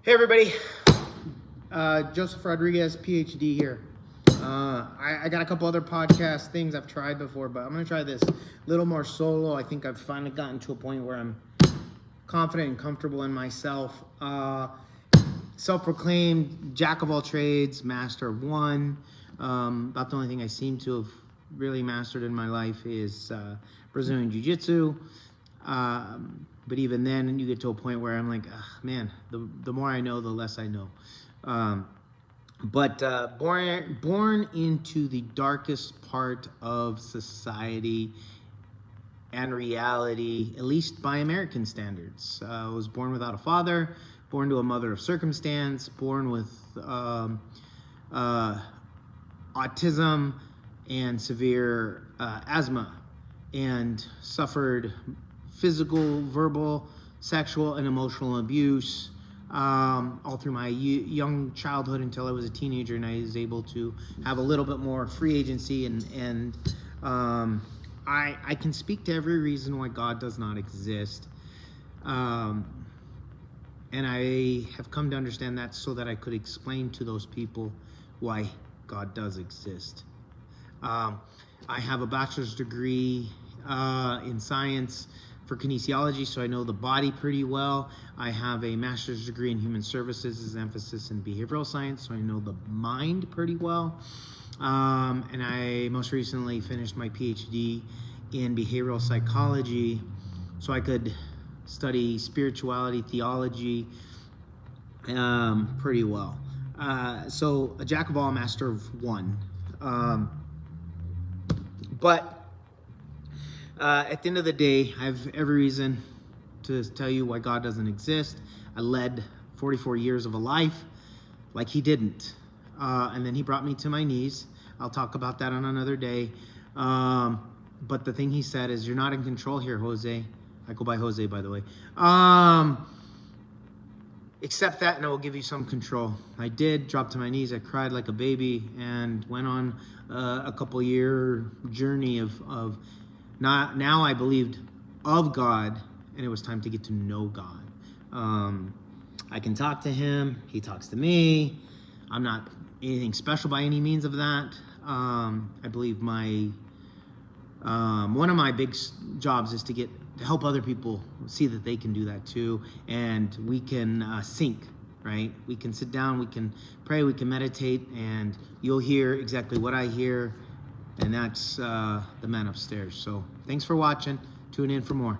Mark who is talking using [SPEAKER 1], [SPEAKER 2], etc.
[SPEAKER 1] Hey everybody, Joseph Rodriguez, PhD here. I got a couple other podcast things I've tried before, but I'm going to try this a little more solo. I think I've finally gotten to a point where I'm confident and comfortable in myself. Self-proclaimed jack of all trades, master of one. About the only thing I seem to have really mastered in my life is Brazilian Jiu-Jitsu. But even then, you get to a point where I'm like, man, the more I know, the less I know. But born into the darkest part of society and reality, at least by American standards. I was born without a father, born to a mother of circumstance, born with autism and severe asthma, and suffered physical, verbal, sexual, and emotional abuse all through my young childhood until I was a teenager, and I was able to have a little bit more free agency, and I can speak to every reason why God does not exist, and I have come to understand that so that I could explain to those people why God does exist. I have a bachelor's degree in science for kinesiology, so I know the body pretty well. I have a master's degree in human services with emphasis in behavioral science, so I know the mind pretty well. And I most recently finished my PhD in behavioral psychology, so I could study spirituality, theology pretty well. So a jack of all, master of one. But at the end of the day, I have every reason to tell you why God doesn't exist. I led 44 years of a life like he didn't. And then he brought me to my knees. I'll talk about that on another day. But the thing he said is, you're not in control here, Jose. I go by Jose, by the way. Accept that and I will give you some control. I did, drop to my knees. I cried like a baby and went on a couple year journey of now I believed of God, and it was time to get to know God. I can talk to him. He talks to me. I'm not anything special by any means of that. I believe my one of my big jobs is to help other people see that they can do that too, and we can sync, right? We can sit down, we can pray, we can meditate, and you'll hear exactly what I hear, and that's the man upstairs. So thanks for watching. Tune in for more.